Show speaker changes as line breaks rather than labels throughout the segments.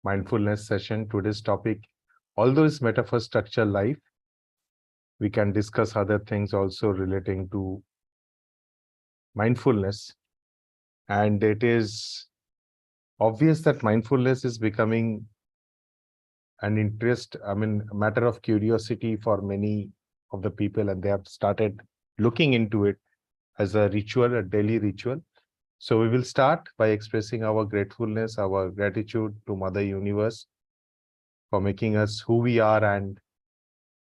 mindfulness session. Today's topic, although it's metaphor structure life, we can discuss other things also relating to mindfulness. And it is obvious that mindfulness is becoming an interest, a matter of curiosity for many of the people, and they have started looking into it as a ritual, a daily ritual. So we will start by expressing our gratefulness, our gratitude to Mother Universe for making us who we are and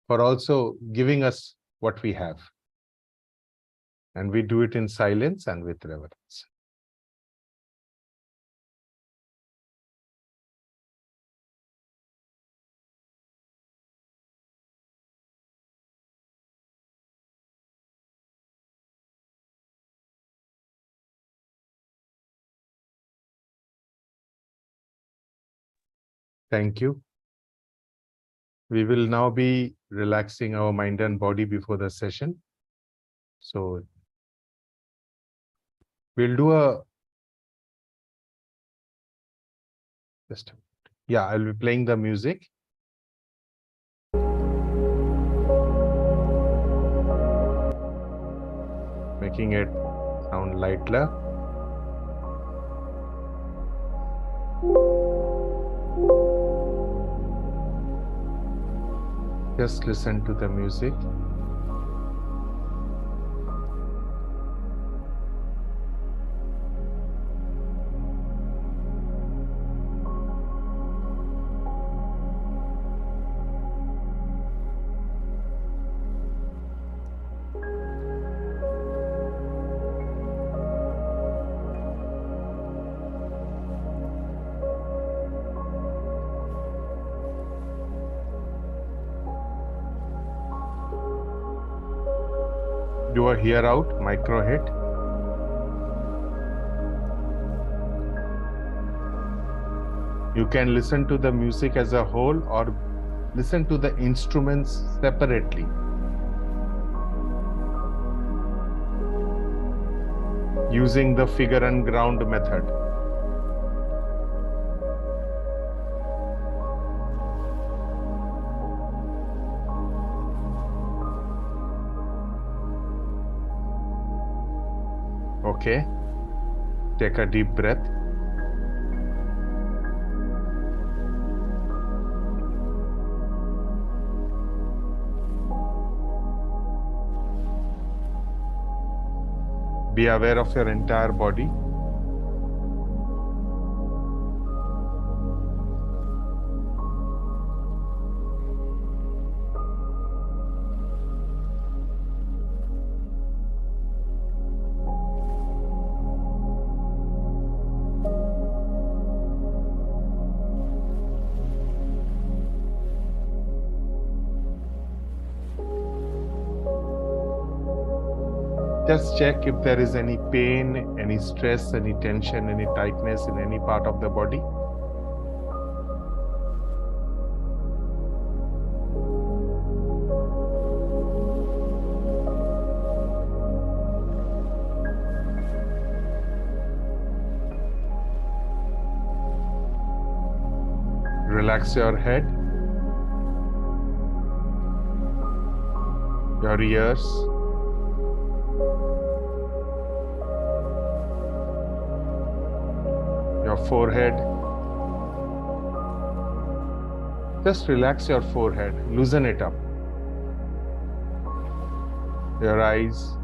for also giving us what we have. And we do it in silence and with reverence. Thank you. We will now be relaxing our mind and body before the session. So we'll do I'll be playing the music. Making it sound lighter. Just listen to the music. Do a hear out, micro hit. You can listen to the music as a whole or listen to the instruments separately. Using the figure and ground method. Okay, take a deep breath. Be aware of your entire body. Just check if there is any pain, any stress, any tension, any tightness in any part of the body. Relax your head, your ears, your forehead. Just relax your forehead, loosen it up. Your eyes,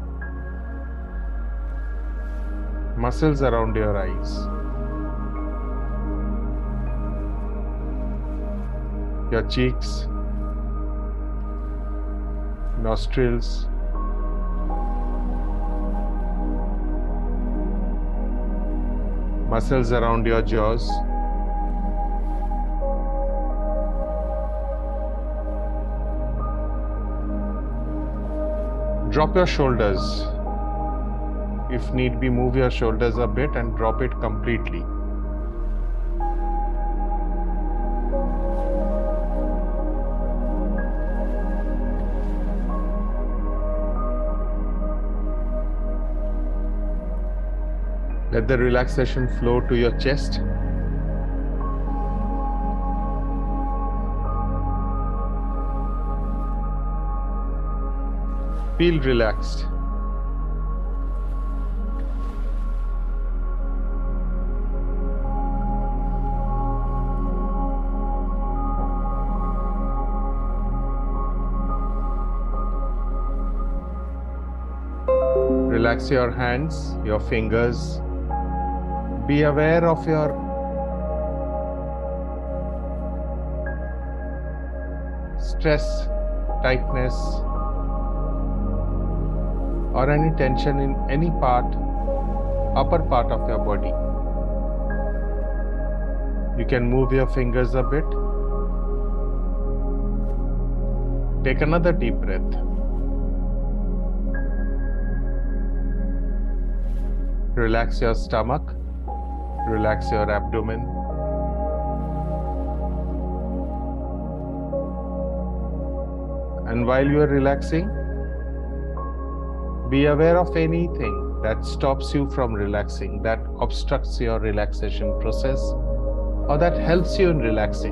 muscles around your eyes. Your cheeks, nostrils, muscles around your jaws, drop your shoulders. If need be, move your shoulders a bit and drop it completely. Let the relaxation flow to your chest. Feel relaxed. Relax your hands, your fingers. Be aware of your stress, tightness, or any tension in any part, upper part of your body. You can move your fingers a bit. Take another deep breath. Relax your stomach. Relax your abdomen. And while you are relaxing, be aware of anything that stops you from relaxing, that obstructs your relaxation process, or that helps you in relaxing.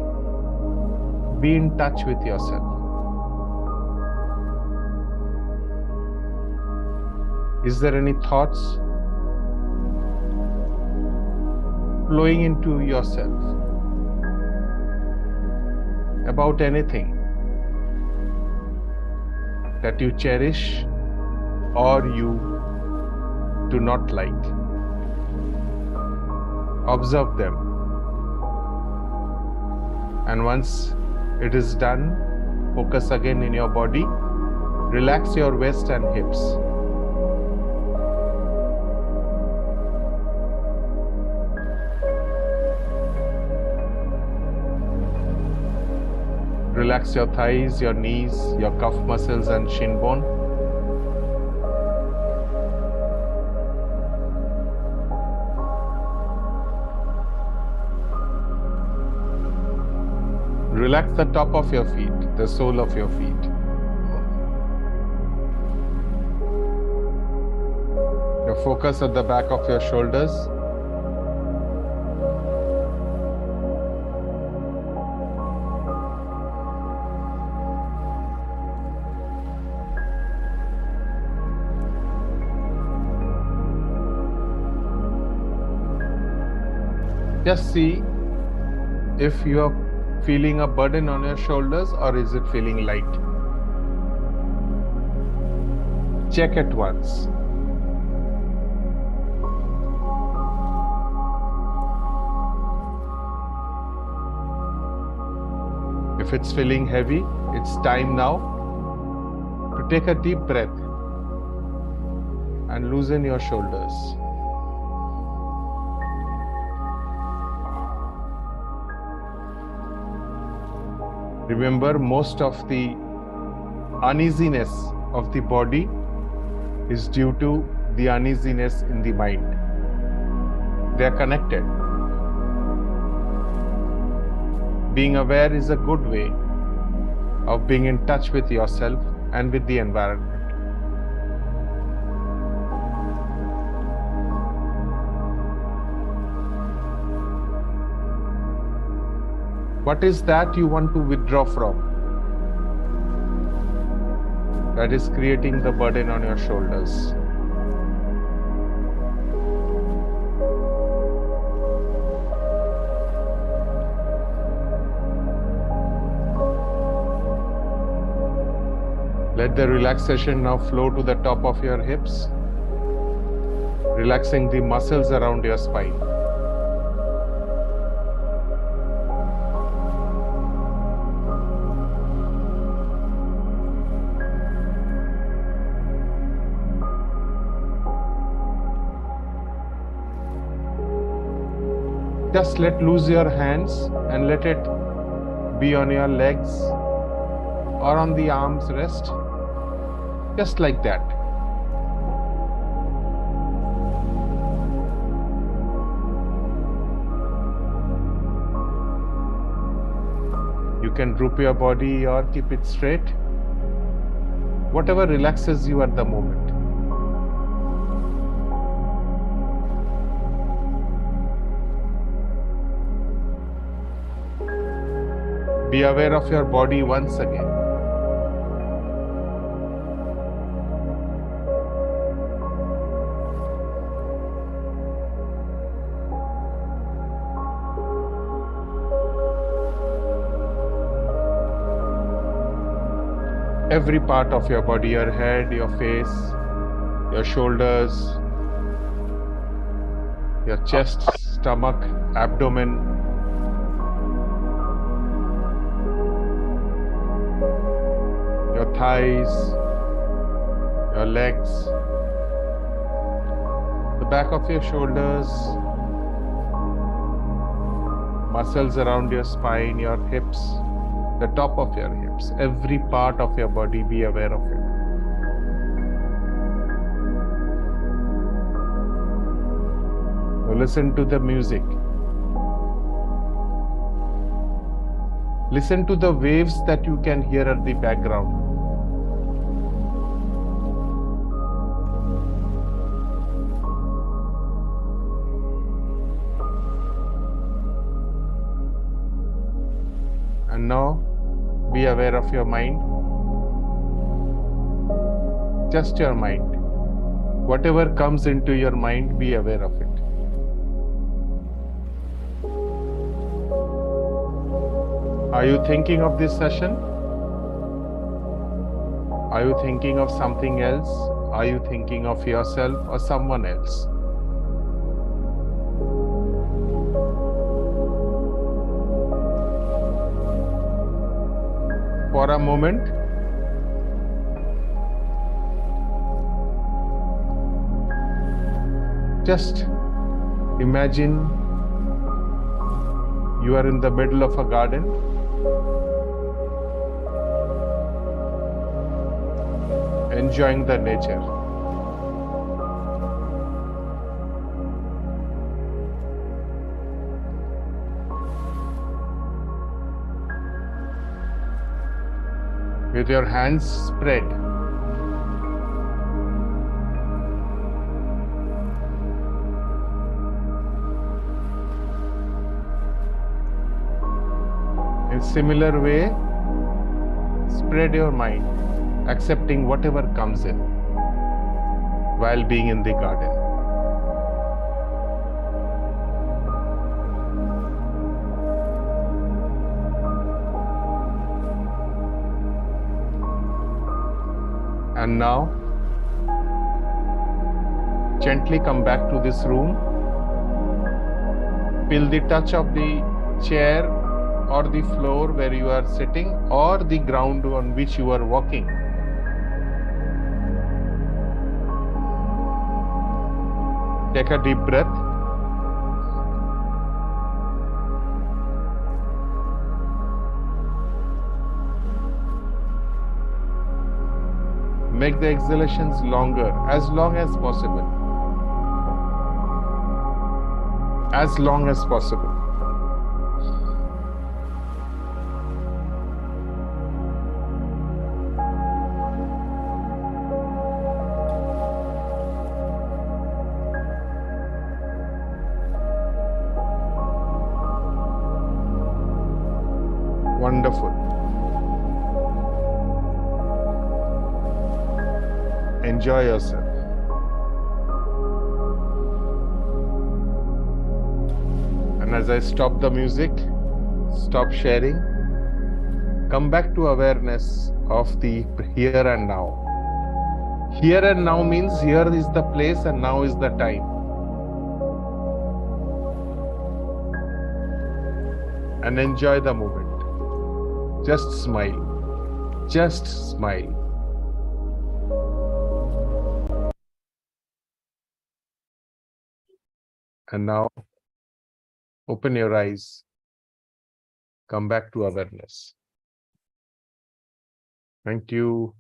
Be in touch with yourself. Is there any thoughts flowing into yourself about anything that you cherish or you do not like? Observe them. And once it is done, focus again in your body. Relax your waist and hips. Relax your thighs, your knees, your calf muscles and shin bone. Relax the top of your feet, the sole of your feet. Now focus at the back of your shoulders. Just see if you are feeling a burden on your shoulders or is it feeling light. Check it once. If it's feeling heavy, it's time now to take a deep breath and loosen your shoulders. Remember, most of the uneasiness of the body is due to the uneasiness in the mind. They are connected. Being aware is a good way of being in touch with yourself and with the environment. What is that you want to withdraw from? That is creating the burden on your shoulders. Let the relaxation now flow to the top of your hips, relaxing the muscles around your spine. Just let loose your hands and let it be on your legs or on the arms rest, just like that. You can droop your body or keep it straight, whatever relaxes you at the moment. Be aware of your body once again. Every part of your body, your head, your face, your shoulders, your chest, stomach, abdomen, your thighs, your legs, the back of your shoulders, muscles around your spine, your hips, the top of your hips, every part of your body, be aware of it. Now listen to the music. Listen to the waves that you can hear at the background. And now, be aware of your mind. Just your mind. Whatever comes into your mind, be aware of it. Are you thinking of this session? Are you thinking of something else? Are you thinking of yourself or someone else? For a moment, just imagine you are in the middle of a garden. Enjoying the nature. With your hands spread. In similar way, spread your mind, accepting whatever comes in while being in the garden. And now, gently come back to this room. Feel the touch of the chair or the floor where you are sitting or the ground on which you are walking. Take a deep breath. Make the exhalations longer, as long as possible. As long as possible. Wonderful. Enjoy yourself. And as I stop the music, stop sharing, come back to awareness of the here and now. Here and now means here is the place and now is the time. And enjoy the moment. Just smile. Just smile. And now, open your eyes. Come back to awareness. Thank you.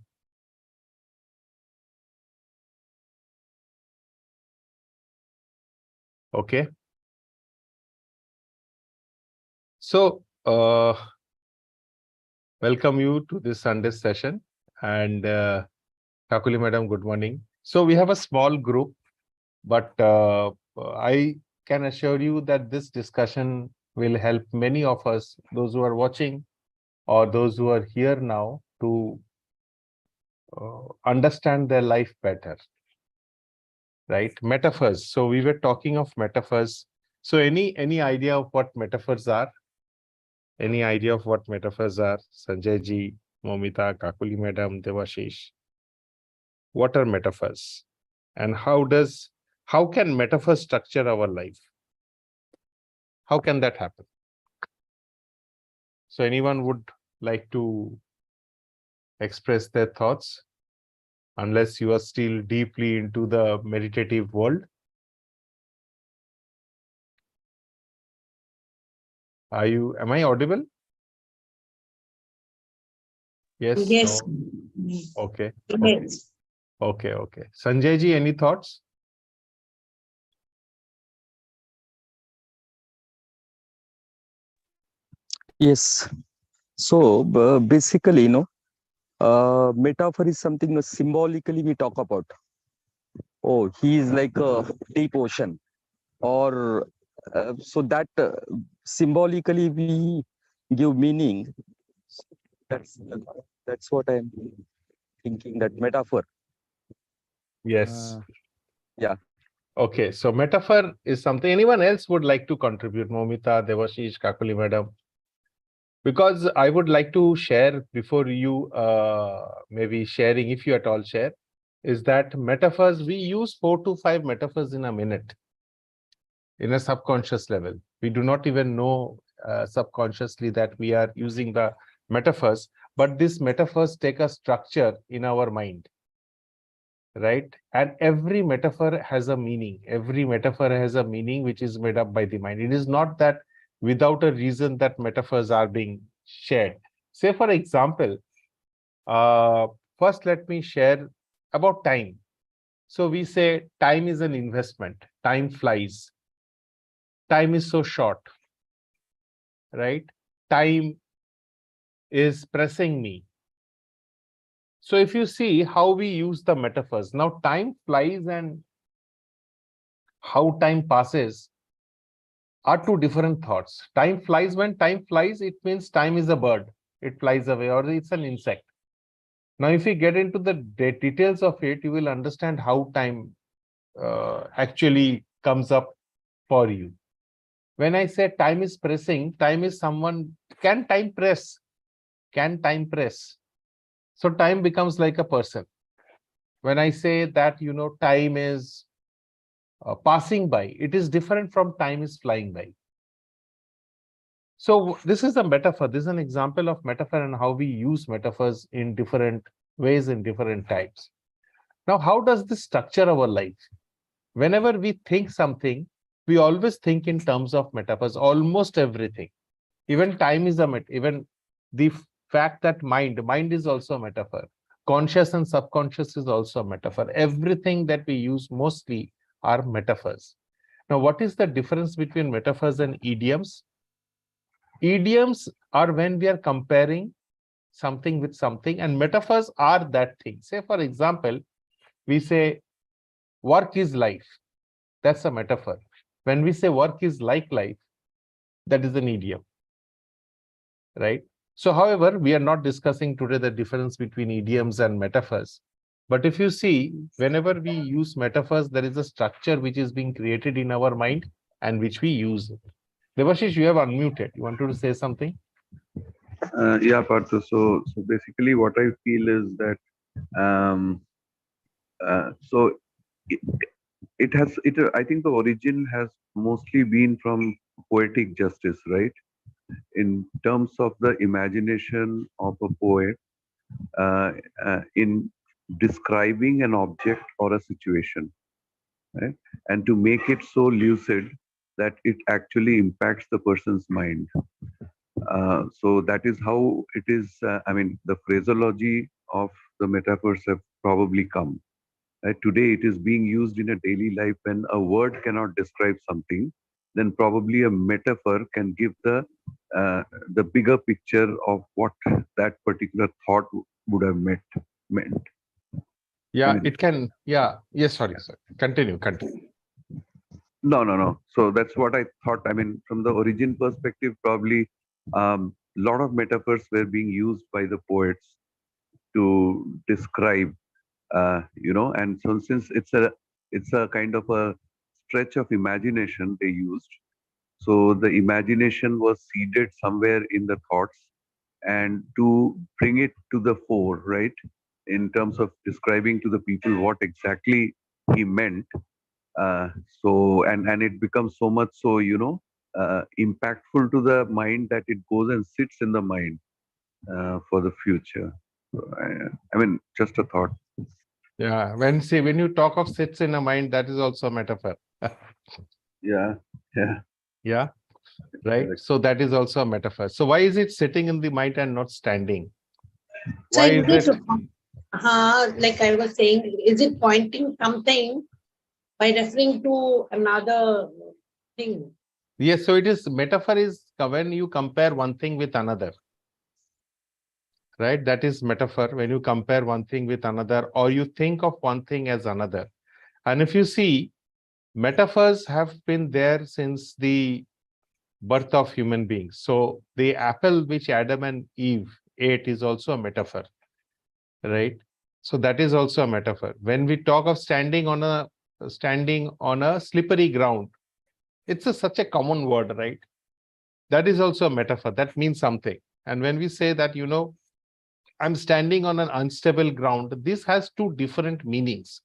Okay. So, welcome you to this Sunday session. And Thakuli Madam, good morning. So we have a small group, but I can assure you that this discussion will help many of us, those who are watching or those who are here now, to understand their life better. Right? Metaphors. So we were talking of metaphors. So any idea of what metaphors are? Any idea of what metaphors are, Sanjay ji? Momita, Kakuli Madam, Devashish. What are metaphors? And how can metaphors structure our life? How can that happen? So anyone would like to express their thoughts, unless you are still deeply into the meditative world? Am I audible? Yes,
Yes.
no. Okay.
Yes.
Okay. Sanjay ji, any thoughts?
Yes. So basically, metaphor is something symbolically we talk about. Oh, he is like a deep ocean, or so that symbolically we give meaning. That's that's what I'm thinking. That metaphor.
Yes.
Yeah.
Okay, so metaphor is something anyone else would like to contribute, Momita, Devashish, Kakuli Madam? Because I would like to share before you maybe sharing, if you at all share, is that metaphors, we use 4 to 5 metaphors in a minute in a subconscious level. We do not even know subconsciously that we are using the metaphors, but these metaphors take a structure in our mind, right? And every metaphor has a meaning. Every metaphor has a meaning which is made up by the mind. It is not that without a reason that metaphors are being shared. Say, for example, first let me share about time. So we say time is an investment. Time flies. Time is so short, right? Time is pressing me. So if you see how we use the metaphors, now time flies and how time passes are two different thoughts. Time flies, when time flies, it means time is a bird. It flies away, or it's an insect. Now, if you get into the details of it, you will understand how time actually comes up for you. When I say time is pressing, time is someone, can time press? Can time press? So time becomes like a person. When I say that, time is passing by, it is different from time is flying by. So this is a metaphor. This is an example of metaphor and how we use metaphors in different ways in different types. Now, how does this structure our life? Whenever we think something, we always think in terms of metaphors, almost everything. Even time is even the fact that mind is also a metaphor. Conscious and subconscious is also a metaphor. Everything that we use mostly are metaphors. Now, what is the difference between metaphors and idioms? Idioms are when we are comparing something with something, and metaphors are that thing. Say, for example, we say work is life. That's a metaphor. When we say work is like life, that is an idiom, right? So, however, we are not discussing today the difference between idioms and metaphors. But if you see, whenever we use metaphors, there is a structure which is being created in our mind and which we use. Devashish, you have unmuted. You wanted to say something?
Yeah, Partha. So basically, what I feel is that um, so it, it has it. I think the origin has mostly been from poetic justice, right? In terms of the imagination of a poet in describing an object or a situation, right? And to make it so lucid that it actually impacts the person's mind. So that is how it is. I mean, the phraseology of the metaphors have probably come. Today, it is being used in a daily life. When a word cannot describe something, then probably a metaphor can give the bigger picture of what that particular thought would have meant.
Yeah, it can. Yeah. Yes, sorry. Continue.
No. So that's what I thought. I mean, from the origin perspective, probably lot of metaphors were being used by the poets to describe, and so since it's a kind of a stretch of imagination they used, so the imagination was seeded somewhere in the thoughts, and to bring it to the fore, right? In terms of describing to the people what exactly he meant. And it becomes so much so, impactful to the mind that it goes and sits in the mind for the future. So, I mean, just a thought.
Yeah, when you talk of sits in a mind, that is also a metaphor.
Yeah, yeah.
Yeah, right.
Correct.
So that is also a metaphor. So why is it sitting in the mind and not standing?
So
Why
is
is
it,
it?
like I was saying, is it pointing something by referring to another thing?
Yes, so it is metaphor is when you compare one thing with another, right? That is metaphor when you compare one thing with another, or you think of one thing as another. And if you see, metaphors have been there since the birth of human beings. So the apple which Adam and Eve ate is also a metaphor, right? So that is also a metaphor. When we talk of standing on a slippery ground, it's such a common word, right? That is also a metaphor. That means something. And when we say that, I'm standing on an unstable ground, this has two different meanings.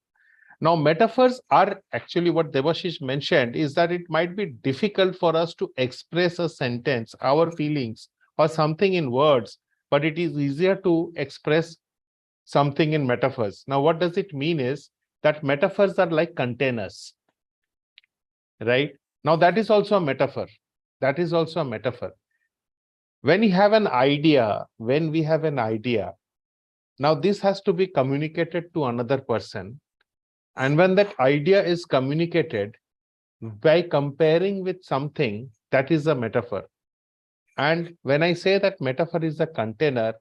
Now, metaphors are actually what Devashish mentioned is that it might be difficult for us to express a sentence, our feelings, or something in words, but it is easier to express something in metaphors. Now, what does it mean is that metaphors are like containers, right? Now, that is also a metaphor. That is also a metaphor. When we have an idea, now this has to be communicated to another person. And when that idea is communicated by comparing with something, that is a metaphor. And when I say that metaphor is a container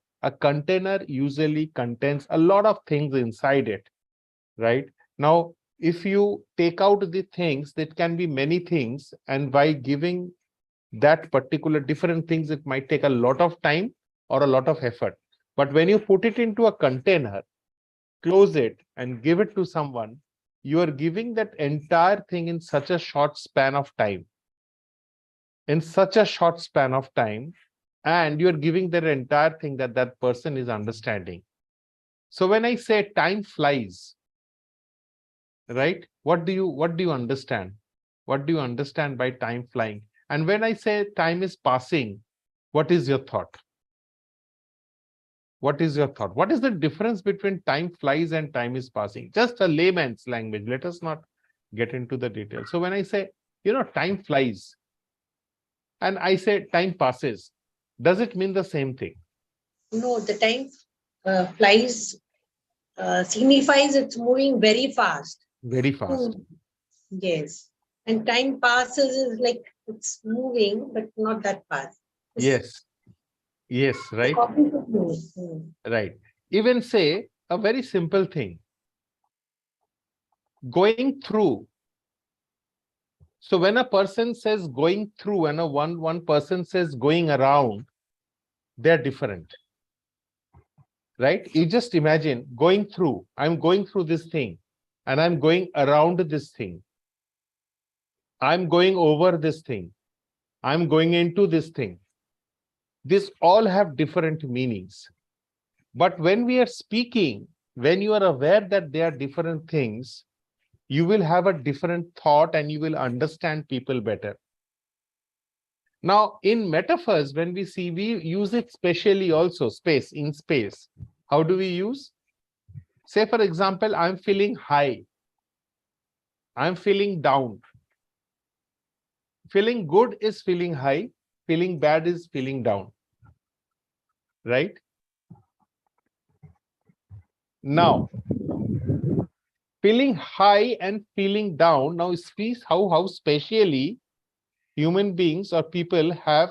usually contains a lot of things inside it, right? Now, if you take out the things, that can be many things. And by giving that particular different things, it might take a lot of time or a lot of effort. But when you put it into a container, close it and give it to someone, you are giving that entire thing in such a short span of time. In such a short span of time, and you're giving that entire thing that that person is understanding. So when I say time flies, right? What do you understand? What do you understand by time flying? And when I say time is passing, what is your thought? What is your thought? What is the difference between time flies and time is passing? Just a layman's language. Let us not get into the details. So when I say, time flies, and I say time passes, does it mean the same thing?
No, the time flies signifies it's moving very fast.
Very fast.
Yes. And time passes is like it's moving, but not that fast.
Yes. Yes, right? Right. Even say a very simple thing. Going through. So when a person says going through and one person says going around, they're different. Right? You just imagine going through. I'm going through this thing and I'm going around this thing. I'm going over this thing. I'm going into this thing. These all have different meanings. But when we are speaking, when you are aware that they are different things, you will have a different thought and you will understand people better. Now, in metaphors, when we see, we use it specially also, in space. How do we use? Say, for example, I'm feeling high. I'm feeling down. Feeling good is feeling high. Feeling bad is feeling down. Right? Now, feeling high and feeling down. Now, see how spatially human beings or people have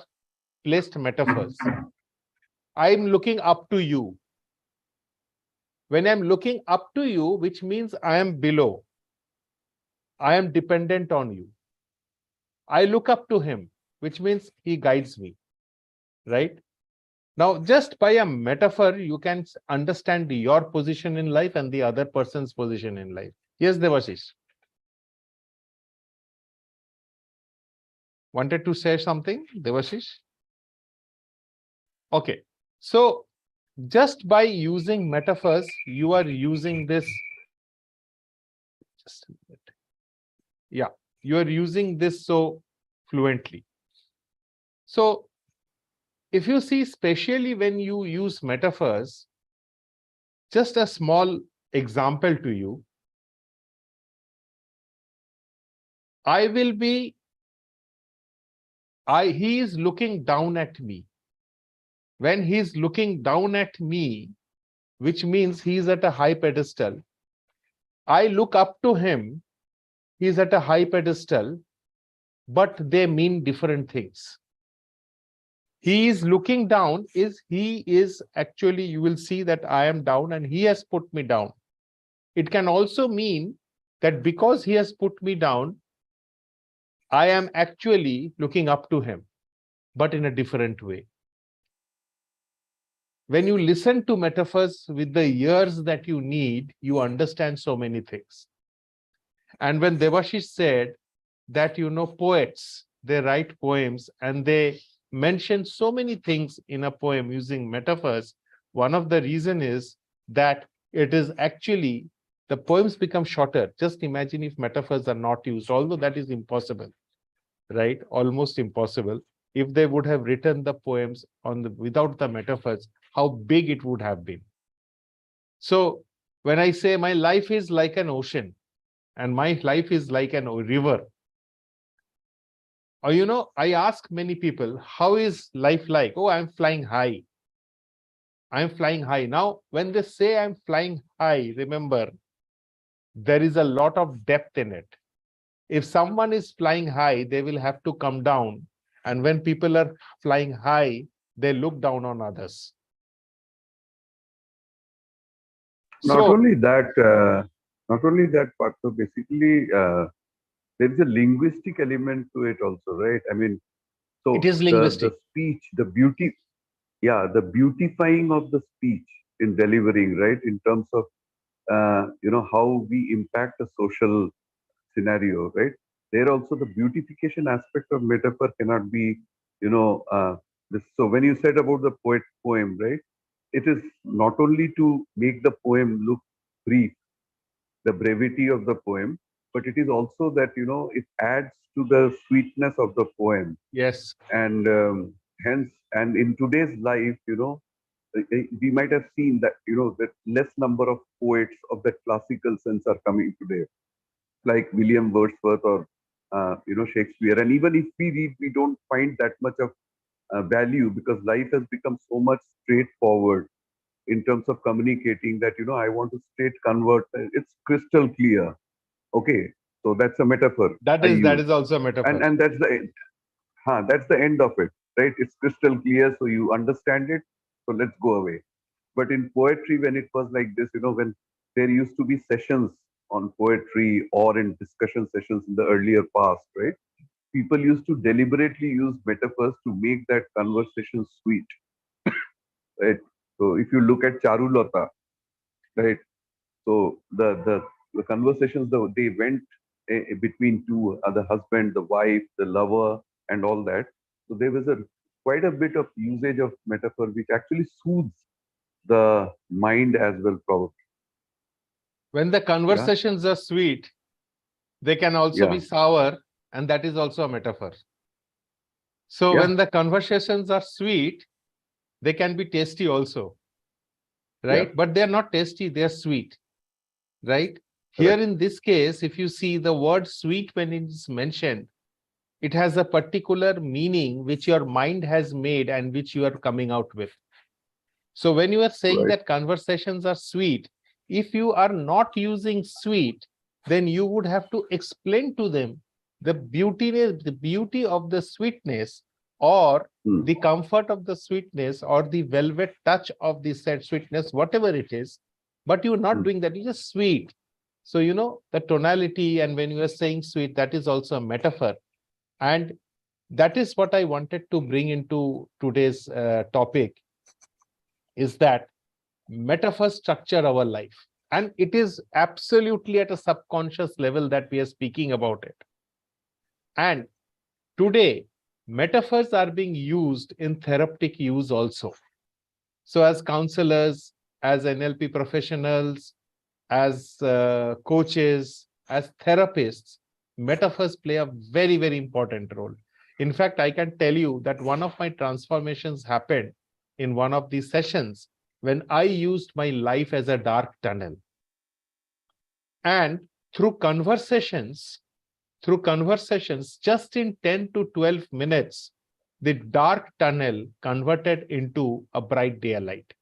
placed metaphors. I'm looking up to you. When I'm looking up to you, which means I am below. I am dependent on you. I look up to him, which means he guides me. Right? Now, just by a metaphor, you can understand your position in life and the other person's position in life. Yes, Devashish. Wanted to say something, Devashish? Okay. So just by using metaphors, you are using this. Just a minute. Yeah, you are using this so fluently. So if you see, especially when you use metaphors, just a small example to you. He is looking down at me. When he is looking down at me, which means he is at a high pedestal. I look up to him, he is at a high pedestal, but they mean different things. He is looking down, he is actually, you will see that I am down and he has put me down. It can also mean that because he has put me down, I am actually looking up to him, but in a different way. When you listen to metaphors with the ears that you need, you understand so many things. And when Devashish said that, poets, they write poems and they mention so many things in a poem using metaphors, one of the reason is that it is actually, the poems become shorter. Just imagine if metaphors are not used, although that is impossible, right? Almost impossible. If they would have written the poems without the metaphors, how big it would have been. So when I say my life is like an ocean and my life is like a river, or I ask many people, how is life like? Oh, I'm flying high. I'm flying high. Now, when they say I'm flying high, remember, there is a lot of depth in it. If someone is flying high, they will have to come down. And when people are flying high, they look down on others.
Not only that, part. So basically, there is a linguistic element to it also, right? I mean, so
it is linguistic.
The speech, the beauty, the beautifying of the speech in delivering, right? In terms of how we impact a social scenario, right? There also the beautification aspect of metaphor cannot be, this. So when you said about the poem, right? It is not only to make the poem look brief, the brevity of the poem, but it is also that, it adds to the sweetness of the poem.
Yes.
And hence, and in today's life, we might have seen that, that less number of poets of that classical sense are coming today, like William Wordsworth or, Shakespeare. And even if we read, we don't find that much of value because life has become so much straightforward in terms of communicating that, I want to straight convert. It's crystal clear. Okay. So that's a metaphor.
That is also a metaphor.
And that's the end. That's the end of it, right? It's crystal clear. So you understand it. So let's go away. But in poetry, when it was like this, when there used to be sessions on poetry or in discussion sessions in the earlier past, right? People used to deliberately use metaphors to make that conversation sweet, right? So if you look at Charulata, right? So the conversations they went between two, the husband, the wife, the lover, and all that. So there was quite a bit of usage of metaphor, which actually soothes the mind as well, probably.
When the conversations are sweet, they can also be sour, and that is also a metaphor. So when the conversations are sweet, they can be tasty also, right? But they're not tasty, they're sweet, right? Here in this case, if you see the word sweet when it is mentioned, it has a particular meaning which your mind has made and which you are coming out with. So when you are saying that conversations are sweet, if you are not using sweet, then you would have to explain to them the beauty of the sweetness, or the comfort of the sweetness, or the velvet touch of the said sweetness, whatever it is. But you're not doing that, you're just sweet. So, the tonality, and when you are saying sweet, that is also a metaphor. And that is what I wanted to bring into today's topic, is that metaphors structure our life. And it is absolutely at a subconscious level that we are speaking about it. And today, metaphors are being used in therapeutic use also. So as counselors, as NLP professionals, as coaches, as therapists, metaphors play a very, very important role. In fact, I can tell you that one of my transformations happened in one of these sessions when I used my life as a dark tunnel. And through conversations, just in 10 to 12 minutes, the dark tunnel converted into a bright daylight.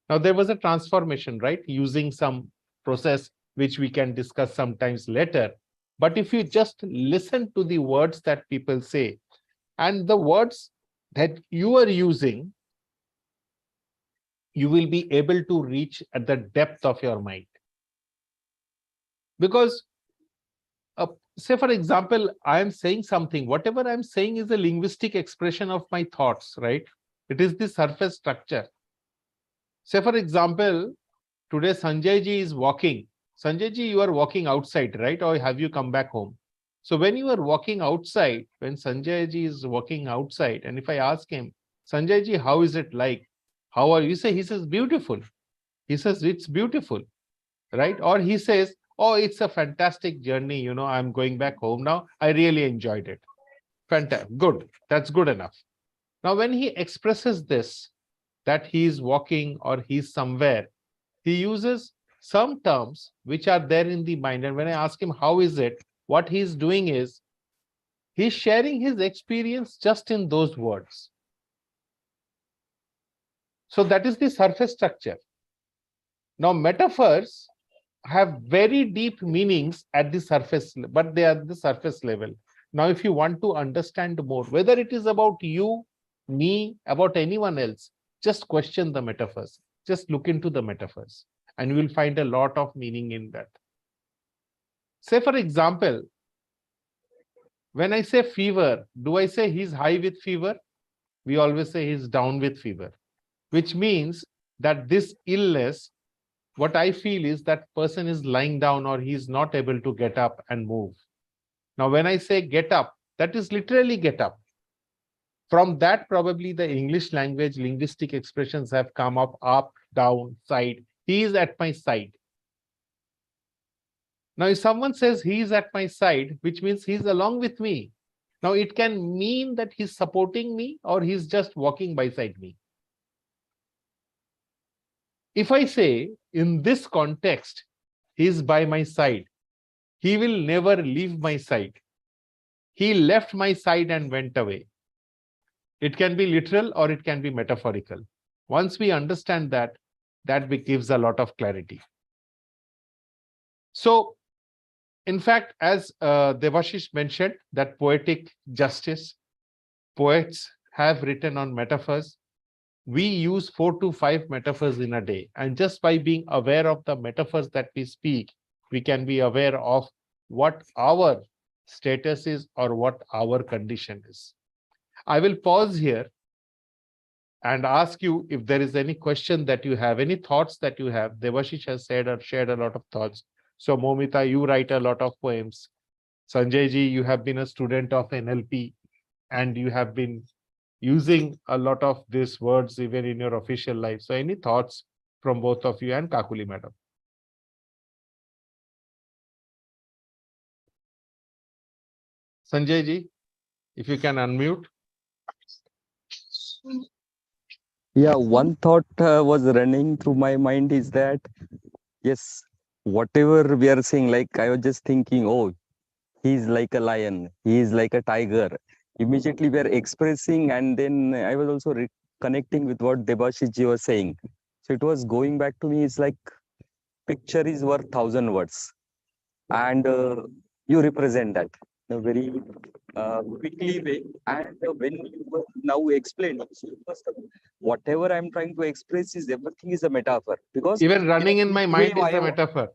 Now, there was a transformation, right? Using some process, which we can discuss sometimes later. But if you just listen to the words that people say and the words that you are using, you will be able to reach at the depth of your mind. Because say, for example, I am saying something, whatever I'm saying is a linguistic expression of my thoughts, right? It is the surface structure. Say, for example, today Sanjay ji is walking. Sanjay ji, you are walking outside, right? Or have you come back home? So when you are walking outside, when Sanjay ji is walking outside, and if I ask him, Sanjay ji, how is it like? How are you? He says, beautiful. He says, it's beautiful, right? Or he says, oh, it's a fantastic journey. You know, I'm going back home now. I really enjoyed it. Fantastic. Good. That's good enough. Now, when he expresses this, that he is walking or he's somewhere, he uses some terms which are there in the mind. And when I ask him, how is it? What he's doing is he's sharing his experience just in those words. So that is the surface structure. Now, metaphors have very deep meanings at the surface, but they are at the surface level. Now, if you want to understand more, whether it is about you, me, about anyone else, just question the metaphors. Just look into the metaphors, and you will find a lot of meaning in that. Say, for example, when I say fever, do I say he's high with fever? We always say he's down with fever, which means that this illness, what I feel is that person is lying down or he's not able to get up and move. Now, when I say get up, that is literally get up. From that, probably the English language linguistic expressions have come up, down, side. He is at my side. Now, if someone says he is at my side, which means he's along with me. Now, it can mean that he's supporting me or he's just walking beside me. If I say in this context, he's by my side, he will never leave my side. He left my side and went away. It can be literal or it can be metaphorical. Once we understand that, that gives a lot of clarity. So, in fact, as Devashish mentioned, that poetic justice, poets have written on metaphors. We use 4 to 5 metaphors in a day. And just by being aware of the metaphors that we speak, we can be aware of what our status is or what our condition is. I will pause here and ask you if there is any question that you have, any thoughts that you have. Devashish has said or shared a lot of thoughts. So Momita, you write a lot of poems. Sanjay ji, you have been a student of NLP and you have been using a lot of these words even in your official life. So any thoughts from both of you and Kakuli madam? Sanjay ji, if you can unmute.
Yeah, one thought was running through my mind is that, yes, whatever we are saying, like I was just thinking, oh, he's like a lion, he is like a tiger. Immediately we are expressing, and then I was also connecting with what Debashish ji was saying. So it was going back to me, it's like picture is worth 1,000 words. And you represent that in a very quickly way. And when you were now explaining, so whatever I'm trying to express is everything is a metaphor. Because
even running in my mind is a metaphor.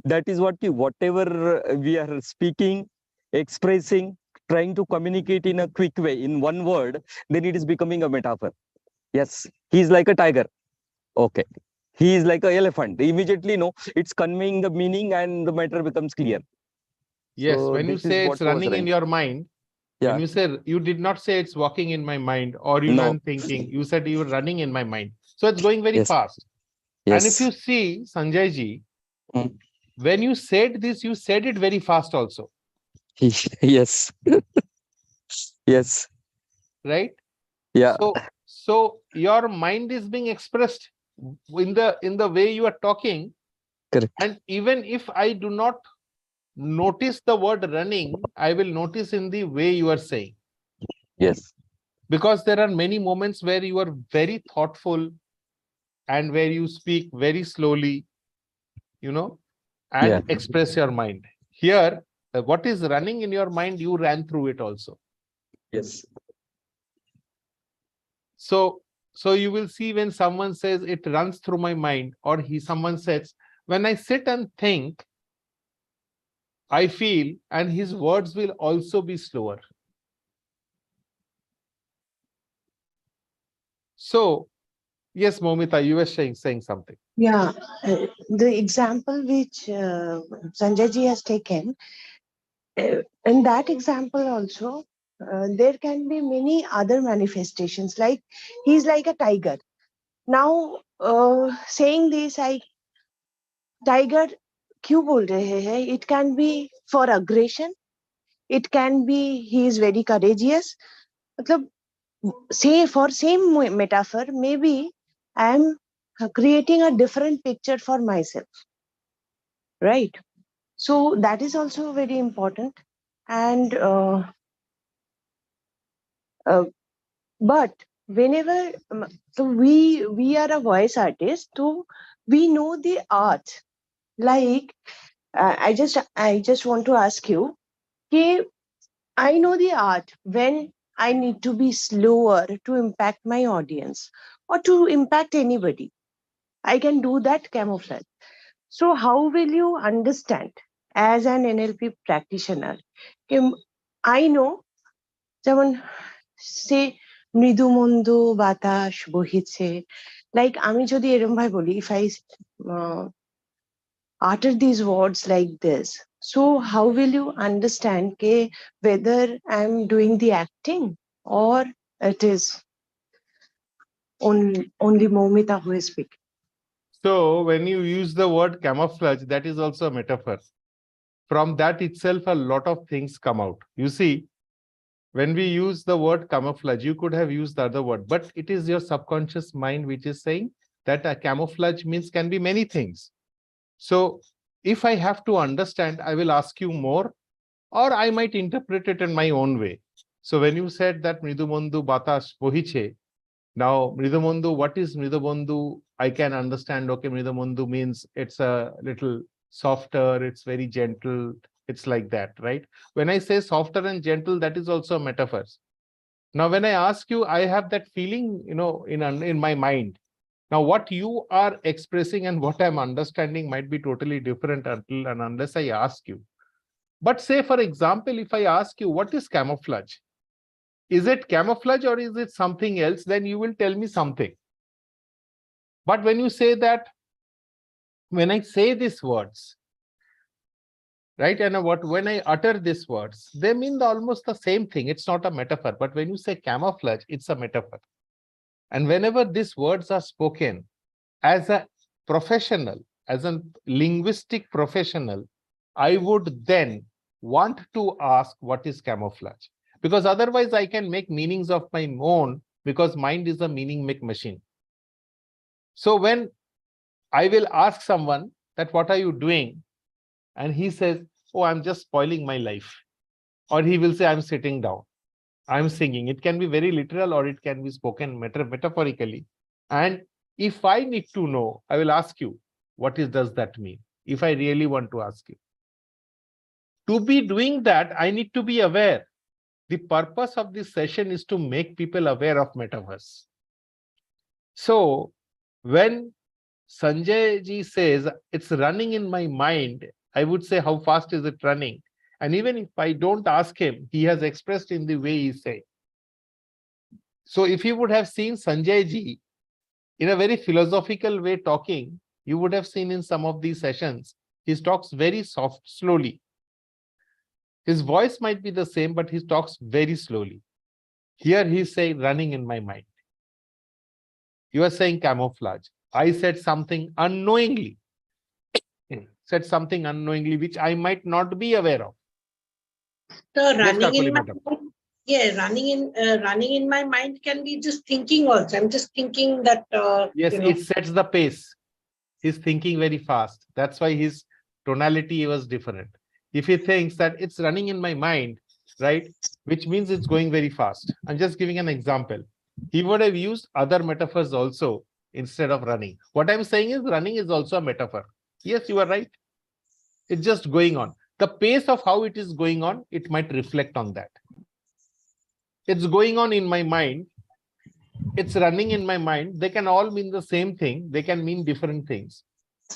That is what whatever we are speaking, expressing, trying to communicate in a quick way, in one word, then it is becoming a metaphor. Yes, he is like a tiger. Okay. He is like an elephant. Immediately, no, it's conveying the meaning and the matter becomes clear.
Yes,
So
when you
this is
say
what
it's
was
running in your mind,
Yeah.
When you say, you did not say it's walking in my mind or you
No.
weren't thinking, you said you were running in my mind. So it's going very
Yes.
fast. And if
Yes.
you see, Sanjay ji,
Mm.
when you said this, you said it very fast also,
Yes. Yes.
right?
Yeah.
So your mind is being expressed in the way you are talking.
Correct.
And even if I do not notice the word running, I will notice in the way you are saying.
Yes.
Because there are many moments where you are very thoughtful and where you speak very slowly, and
Yeah.
express your mind. Here, what is running in your mind, you ran through it also.
Yes.
So you will see when someone says it runs through my mind, or someone says, when I sit and think, I feel, and his words will also be slower. So, yes, Momita, you were saying something.
Yeah, the example which Sanjay ji has taken, in that example also, there can be many other manifestations. Like he's like a tiger. Now, saying this, tiger क्यों बोल रहे हैं? It can be for aggression. It can be he is very courageous. मतलब say for same metaphor, maybe I am creating a different picture for myself, right? So that is also very important. And but whenever so we are a voice artist, so we know the art. Like I just want to ask you, okay, I know the art when I need to be slower to impact my audience or to impact anybody. I can do that camouflage. So how will you understand as an NLP practitioner? I know যেমন সে মৃদু মন্দু বাতাস বহিছে, like আমি যদি এরম ভাবে বলি, if I utter these words like this, so how will you understand whether I'm doing the acting or it is only Momita who is speaking?
So when you use the word camouflage, that is also a metaphor. From that itself, a lot of things come out. You see, when we use the word camouflage, you could have used the other word, but it is your subconscious mind which is saying that a camouflage means can be many things. So if I have to understand, I will ask you more, or I might interpret it in my own way. So when you said that Mridubandhu Batas Bohiche, now Mridubandhu, what is Mridubandhu? I can understand, okay, Mridubandhu means it's a little softer, it's very gentle, it's like that, right? When I say softer and gentle, that is also a metaphor. Now, when I ask you, I have that feeling, in my mind. Now, what you are expressing and what I'm understanding might be totally different until and unless I ask you. But say, for example, if I ask you, what is camouflage? Is it camouflage or is it something else? Then you will tell me something. But when you say that, when I say these words, right, and when I utter these words, they mean almost the same thing. It's not a metaphor. But when you say camouflage, it's a metaphor. And whenever these words are spoken, as a professional, as a linguistic professional, I would then want to ask what is camouflage, because otherwise I can make meanings of my own, because mind is a meaning make machine. So when I will ask someone that what are you doing, and he says, oh, I'm just spoiling my life, or he will say, I'm sitting down, I'm singing. It can be very literal or it can be spoken metaphorically. And if I need to know, I will ask you, what does that mean? If I really want to ask you. To be doing that, I need to be aware. The purpose of this session is to make people aware of metaverse. So when Sanjay ji says it's running in my mind, I would say, how fast is it running? And even if I don't ask him, he has expressed in the way he's saying. So if you would have seen Sanjay ji in a very philosophical way talking, you would have seen in some of these sessions, he talks very soft, slowly. His voice might be the same, but he talks very slowly. Here he's saying running in my mind. You are saying camouflage. I said something unknowingly. Said something unknowingly which I might not be aware of.
So
Yes,
running in
Kakuli
my
madam.
mind, yeah, running in my mind can be just thinking also. I'm just thinking that
Yes,
you know.
it sets the pace. He's thinking very fast. That's why his tonality was different. If he thinks that it's running in my mind, right, which means it's going very fast. I'm just giving an example. He would have used other metaphors also instead of running. What I'm saying is running is also a metaphor. Yes, you are right. It's just going on. The pace of how it is going on, it might reflect on that. It's going on in my mind. It's running in my mind. They can all mean the same thing. They can mean different things.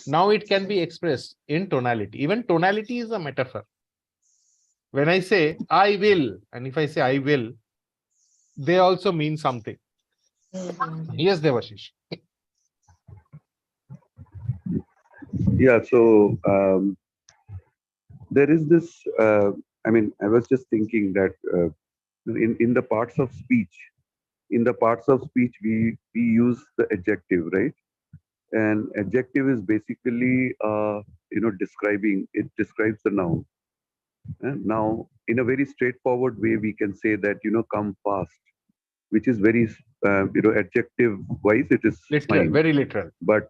Now it can be expressed in tonality. Even tonality is a metaphor. When I say I will, and if I say I will, they also mean something. Yes, Devashish.
Yeah, so there is this, I mean, I was just thinking that in the parts of speech, we use the adjective, right? And adjective is basically, describing, it describes the noun. And now, in a very straightforward way, we can say that, come fast, which is very, adjective wise, it is
Literal,
fine.
very literal.
But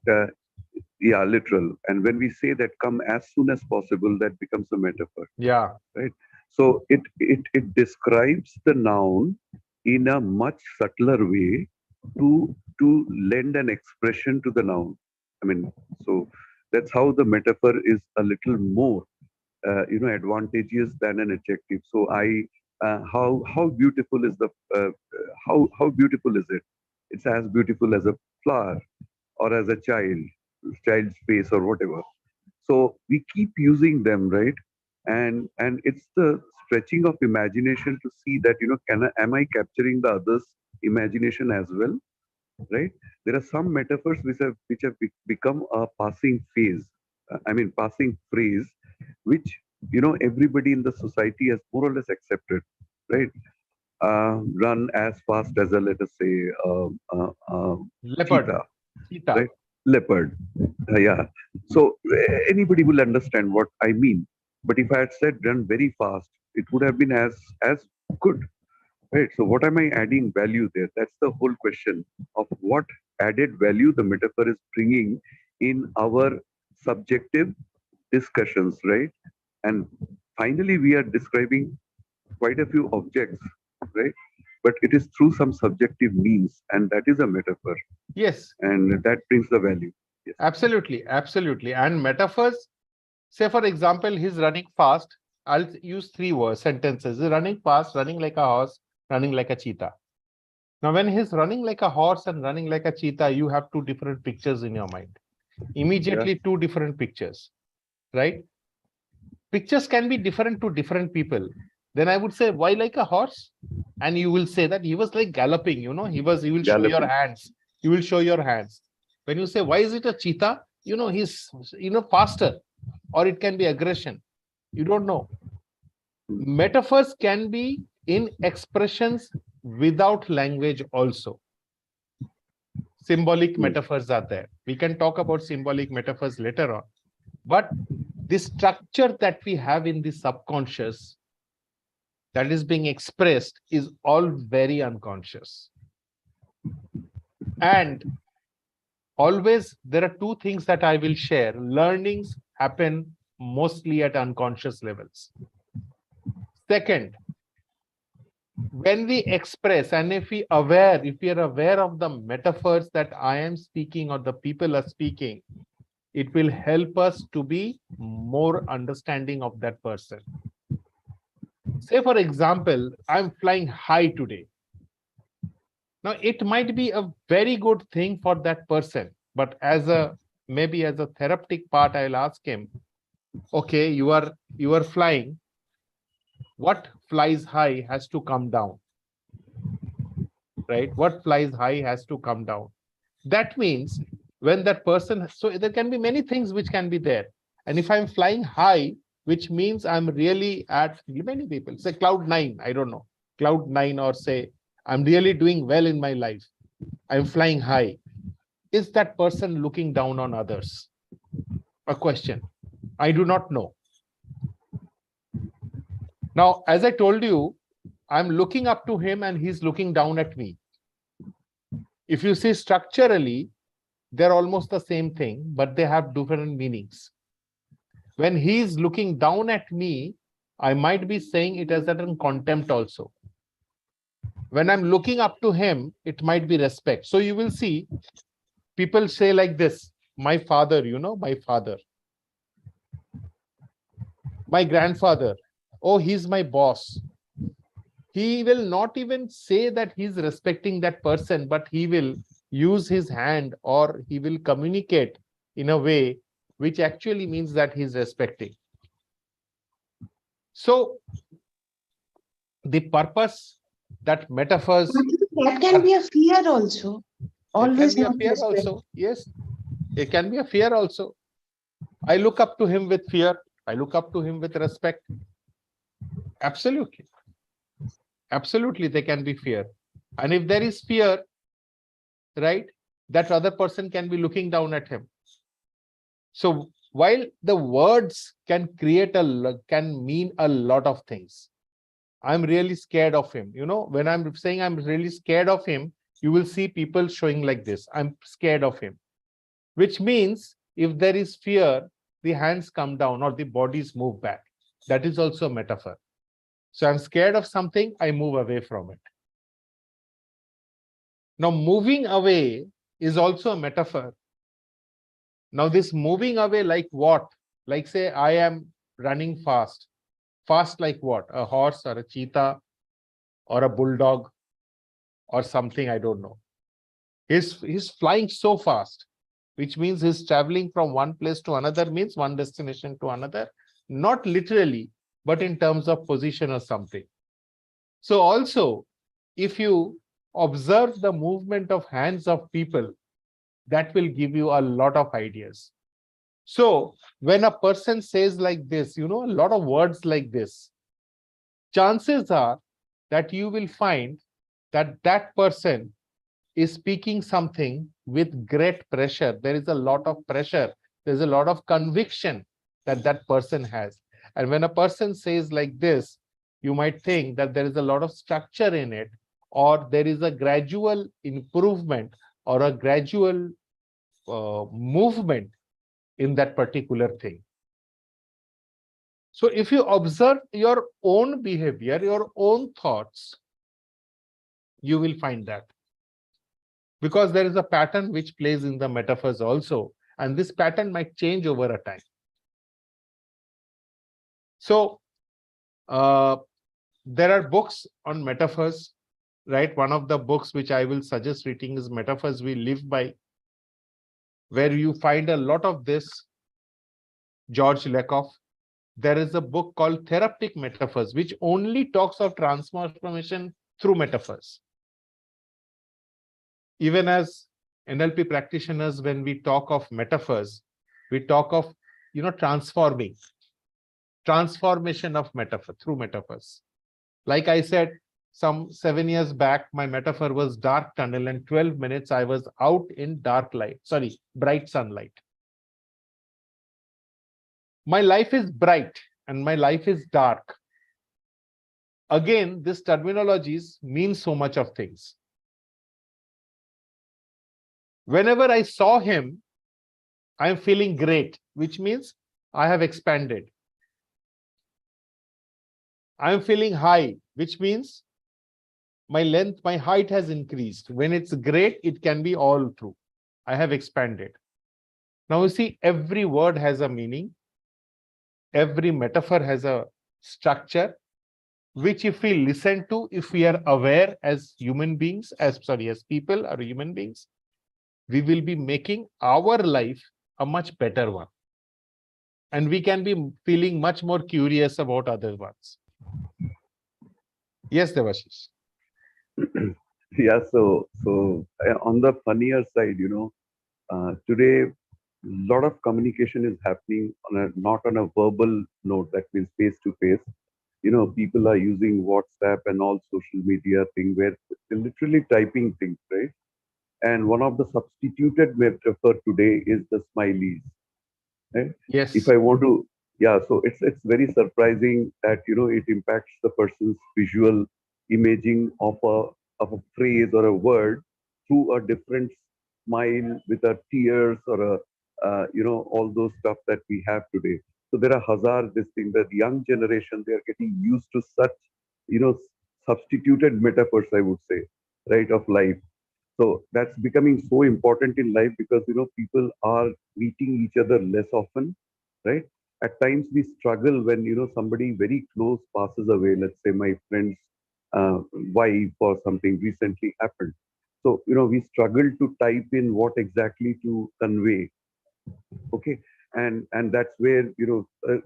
yeah, literal. And when we say that come as soon as possible, that becomes a metaphor.
Yeah.
Right. So it describes the noun in a much subtler way to lend an expression to the noun. I mean, so that's how the metaphor is a little more, advantageous than an adjective. So how beautiful is the how beautiful is it? It's as beautiful as a flower or as a child's face or whatever. So we keep using them, right? And it's the stretching of imagination to see that, am I capturing the other's imagination as well, right? There are some metaphors which have become a passing phase, passing phrase, which everybody in the society has more or less accepted, right? Run as fast as a, let us say,
Leopard.
cheetah,
Cheetah.
right? Leopard. Yeah. So anybody will understand what I mean. But if I had said run very fast, it would have been as good, right? So what am I adding value there? That's the whole question of what added value the metaphor is bringing in our subjective discussions, right? And finally, we are describing quite a few objects, right? But it is through some subjective means, and that is a metaphor.
Yes.
And that brings the value. Yes.
Absolutely. Absolutely. And metaphors, say, for example, he's running fast. I'll use three sentences. He's running fast, running like a horse, running like a cheetah. Now, when he's running like a horse and running like a cheetah, you have two different pictures in your mind. Immediately, two different pictures, right? Pictures can be different to different people. Then I would say, why like a horse? And you will say that he was like galloping, he will
Galloping.
show your hands. You will show your hands. When you say, why is it a cheetah? He's, faster, or it can be aggression. You don't know. Metaphors can be in expressions without language also. Symbolic metaphors are there. We can talk about symbolic metaphors later on. But the structure that we have in the subconscious that is being expressed is all very unconscious. And always there are two things that I will share. Learnings happen mostly at unconscious levels. Second, when we express and if we are aware of the metaphors that I am speaking or the people are speaking, it will help us to be more understanding of that person. Say, for example, I'm flying high today. Now, it might be a very good thing for that person, but maybe as a therapeutic part, I'll ask him, okay, you are flying. What flies high has to come down, right? What flies high has to come down. That means when that person, so there can be many things which can be there. And if I'm flying high, which means I'm really at many people say cloud 9, I don't know, cloud 9, or say I'm really doing well in my life, I'm flying high. Is that person looking down on others? A question. I do not know. Now, as I told you, I'm looking up to him and he's looking down at me. If you see structurally, they're almost the same thing, but they have different meanings. When he's looking down at me, I might be saying it as certain contempt also. When I'm looking up to him, it might be respect. So you will see people say like this, my father, you know, my father. My grandfather, oh, he's my boss. He will not even say that he's respecting that person, but he will use his hand or he will communicate in a way which actually means that he's respecting. So the purpose that metaphors.
That can be a fear also. Always
It can be a
not
fear
respect.
also. Yes, it can be a fear also. I look up to him with fear. I look up to him with respect. Absolutely. Absolutely, there can be fear. And if there is fear, right, that other person can be looking down at him. So while the words can can mean a lot of things, I'm really scared of him. You know, when I'm saying I'm really scared of him, you will see people showing like this. I'm scared of him, which means if there is fear, the hands come down or the bodies move back. That is also a metaphor. So I'm scared of something, I move away from it. Now, moving away is also a metaphor. Now, this moving away like what? Like say, I am running fast. Fast like what? A horse or a cheetah or a bulldog or something, I don't know. He's flying so fast, which means he's traveling from one place to another, means one destination to another, not literally, but in terms of position or something. So also, if you observe the movement of hands of people, that will give you a lot of ideas. So when a person says like this, you know, a lot of words like this, chances are that you will find that that person is speaking something with great pressure. There is a lot of pressure. There's a lot of conviction that that person has. And when a person says like this, you might think that there is a lot of structure in it, or there is a gradual improvement or a gradual movement in that particular thing. So if you observe your own behavior, your own thoughts, you will find that. Because there is a pattern which plays in the metaphors also, and this pattern might change over a time. So there are books on metaphors, right? One of the books which I will suggest reading is Metaphors We Live By, where you find a lot of this. George Lakoff. There is a book called Therapeutic Metaphors, which only talks of transformation through metaphors. Even as NLP practitioners, when we talk of metaphors, we talk of, you know, transformation of metaphor through metaphors. Like I said, some 7 years back, my metaphor was dark tunnel, and 12 minutes I was out in bright sunlight. My life is bright and my life is dark. Again, these terminologies mean so much of things. Whenever I saw him, I'm feeling great, which means I have expanded. I'm feeling high, which means my length, my height has increased. When it's great, it can be all through. I have expanded. Now you see, every word has a meaning. Every metaphor has a structure, which if we listen to, if we are aware as human beings, as people or human beings, we will be making our life a much better one. And we can be feeling much more curious about other ones. Yes, Devashish.
Yeah, so on the funnier side, today lot of communication is happening on a not on a verbal note, that means face to face. People are using WhatsApp and all social media thing where they're literally typing things, right? And one of the substituted metaphor today is the smileys, right? If
Yes.
I want to, yeah, so it's very surprising that it impacts the person's visual imaging of a phrase or a word through a different smile with a tears or a all those stuff that we have today. So there are hazard this thing that the young generation, they are getting used to such you know substituted metaphors, I would say, right, of life. So that's becoming so important in life because people are meeting each other less often, right? At times we struggle when somebody very close passes away. Let's say my friend's wife or something recently happened. So we struggle to type in what exactly to convey. Okay, and that's where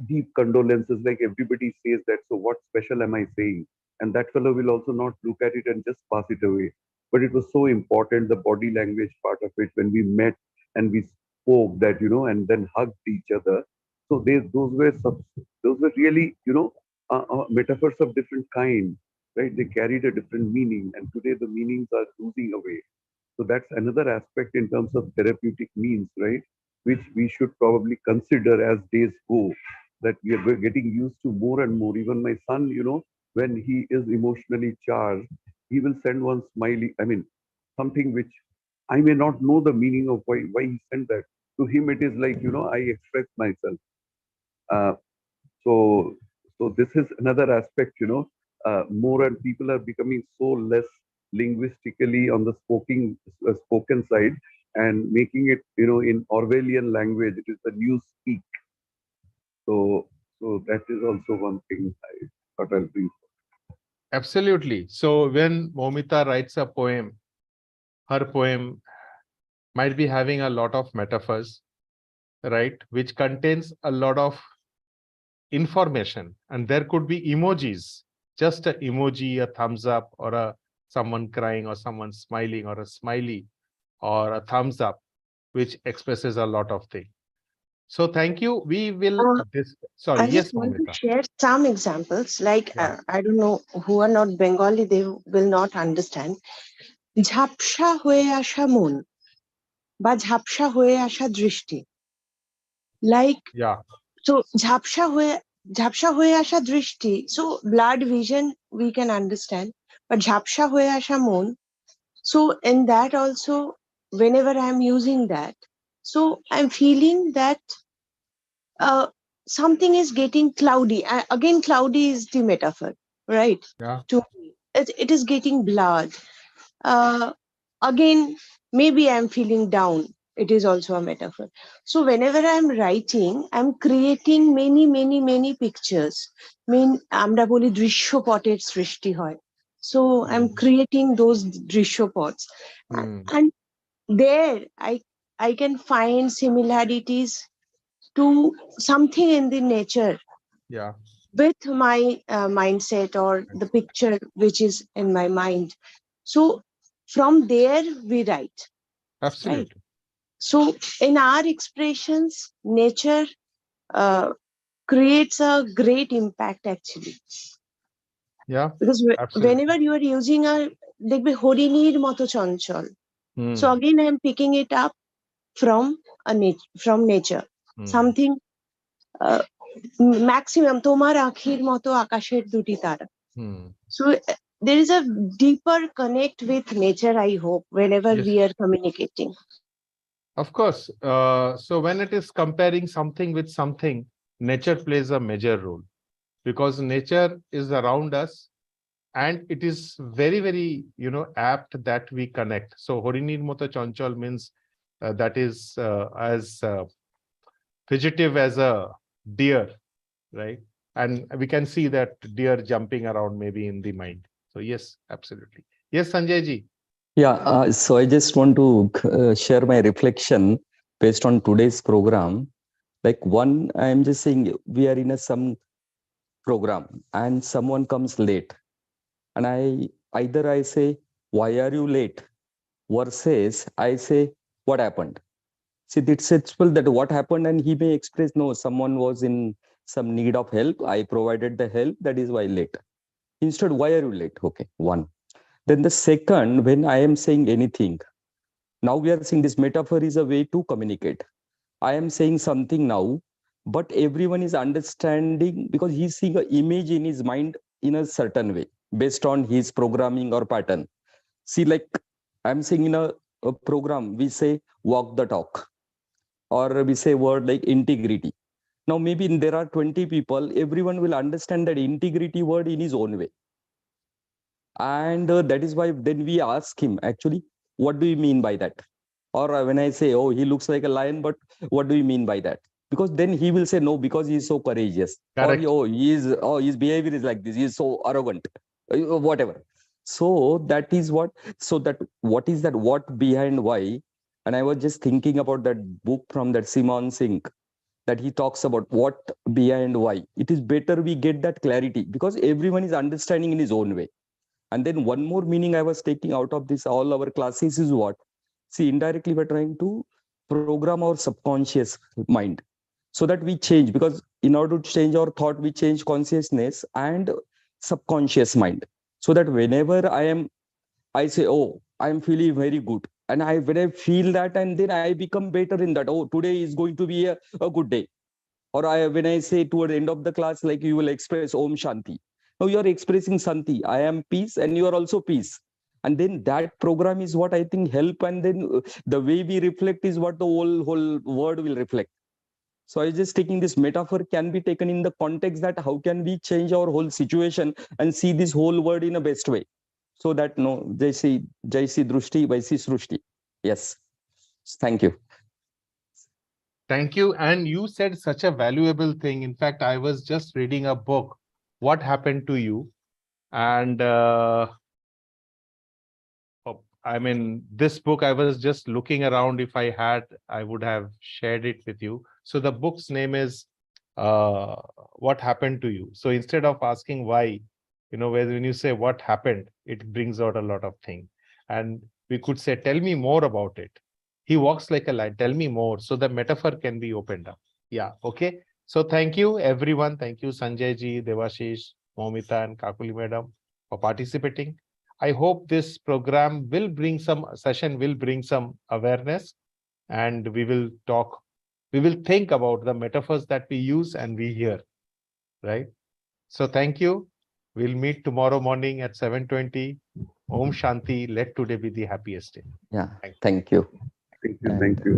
deep condolences, like everybody says that, so what special am I saying? And that fellow will also not look at it and just pass it away. But it was so important, the body language part of it, when we met and we spoke that, and then hugged each other. So those were really metaphors of different kind, right? They carried a different meaning, and today the meanings are losing away. So that's another aspect in terms of therapeutic means, right? Which we should probably consider as days go, that we're getting used to more and more. Even my son, when he is emotionally charged, he will send one smiley, I mean, something which I may not know the meaning of why he sent that. To him, it is like, I express myself. Uh, so, so this is another aspect, more and people are becoming so less linguistically on the spoken side and making it, in Orwellian language. It is the new speak. So, so that is also one thing I thought I'll bring.
Absolutely. So when Momita writes a poem, her poem might be having a lot of metaphors, right, which contains a lot of information, and there could be emojis, just a emoji, a thumbs up, or a someone crying, or someone smiling, or a smiley, or a thumbs up, which expresses a lot of things. So thank you. We will this. Sorry,
I just
yes,
want to
Momita.
share some examples. Like,
Yeah.
I don't know who are not Bengali, they will not understand. ঝাপসা হয়ে আসা মন বা ঝাপসা হয়ে আসা দৃষ্টি. Like,
Yeah.
so ঝাপসা হয়ে আসা দৃষ্টি. So blood vision we can understand, but ঝাপসা হয়ে আসা মন. So in that also, whenever I'm using that, so I'm feeling that uh, something is getting cloudy. Again, cloudy is the metaphor, right?
Yeah.
To me, it is getting blurred. Uh, Again, maybe I'm feeling down. It is also a metaphor. So whenever I'm writing, I'm creating many pictures. আমরা বলি দৃশ্যপটের সৃষ্টি হয়. So I'm creating those দৃশ্যপটs, and there I can find similarities to something in the nature
Yeah.
with my mindset or the picture which is in my mind. So from there we write, right?
Absolutely.
So in our expressions, nature uh, creates a great impact actually,
Yeah.
because
Absolutely.
whenever you are using a দেখবে হরিণীর মতো চঞ্চল. So again I am picking it up from from nature, something maximum তোমার আঁখির মতো আকাশের দুটি তারা. So there is a deeper connect with nature, I hope, whenever
Yes.
we are communicating.
Of course. So when it is comparing something with something, nature plays a major role, because nature is around us, and it is very apt that we connect. So Horinir Moto Chanchal means that is as fugitive as a deer, right? And we can see that deer jumping around maybe in the mind. So yes, absolutely. Yes, Sanjay ji.
Yeah, so I just want to share my reflection based on today's program. Like one, I am just saying we are in some program and someone comes late, and either I say, why are you late? Versus I say, what happened? See, it's simple that what happened, and he may express, no, someone was in some need of help. I provided the help. That is why late. Instead, why are you late? Okay, one. Then the second, when I am saying anything, now we are saying this metaphor is a way to communicate. I am saying something now, but everyone is understanding because he's seeing an image in his mind in a certain way based on his programming or pattern. See, like I'm saying in a program, we say walk the talk, or we say word like integrity. Now, maybe there are 20 people, everyone will understand that integrity word in his own way. And that is why then we ask him, actually, what do you mean by that? Or when I say, oh, he looks like a lion, but what do you mean by that? Because then he will say, no, because he is so courageous.
Correct.
Or, oh, his behavior is like this. He is so arrogant, whatever. So that is what, what is that what behind why? And I was just thinking about that book from that Simon Singh, that he talks about what behind why. It is better we get that clarity because everyone is understanding in his own way. And then one more meaning I was taking out of this, all our classes is what? See, indirectly we're trying to program our subconscious mind so that we change, because in order to change our thought, we change consciousness and subconscious mind. So that whenever I say, oh, I'm feeling very good. And when I feel that, and then I become better in that, oh, today is going to be a good day. Or when I say toward the end of the class, like you will express Om Shanti. Now you are expressing Shanti. I am peace and you are also peace. And then that program is what I think help. And then the way we reflect is what the whole word will reflect. So I was just taking this metaphor can be taken in the context that how can we change our whole situation and see this whole word in a best way. So that no, Jaisi Drushti, Vaisi Srushti. Yes. Thank you.
Thank you. And you said such a valuable thing. In fact, I was just reading a book, What Happened to You? And I mean, this book, I was just looking around. If I had, I would have shared it with you. So the book's name is What Happened to You? So instead of asking why, when you say what happened, it brings out a lot of things. And we could say, tell me more about it. He walks like a lion. Tell me more. So the metaphor can be opened up. Yeah. Okay. So thank you, everyone. Thank you, Sanjay ji, Devashish, Momita, and Kakuli madam for participating. I hope this program will bring some awareness, and we will think about the metaphors that we use and we hear, right? So thank you. We'll meet tomorrow morning at 7:20. Om Shanti. Let today be the happiest day.
Yeah. Thank you.
Thank you.
And
Thank you.